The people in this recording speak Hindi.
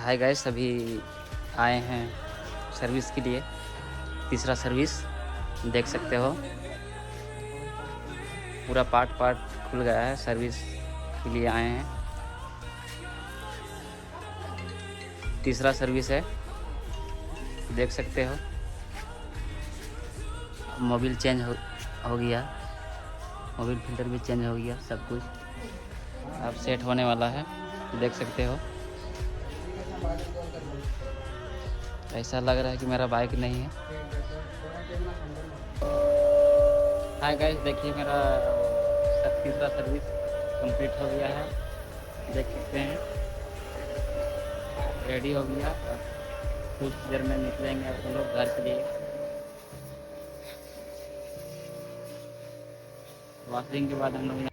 हाय गाइस, अभी आए हैं सर्विस के लिए। तीसरा सर्विस देख सकते हो, पूरा पार्ट खुल गया है। सर्विस के लिए आए हैं, तीसरा सर्विस है, देख सकते हो। मोबिल चेंज हो गया, मोबिल फिल्टर भी चेंज हो गया, सब कुछ अब सेट होने वाला है, देख सकते हो। ऐसा लग रहा है कि मेरा बाइक नहीं है। हाय गाइस, देखिए मेरा तीसरा सर्विस कंप्लीट हो गया है, देख सकते हैं। रेडी हो गया, कुछ देर में निकलेंगे अपन लोग घर के लिए। वॉशिंग के बाद हम लोग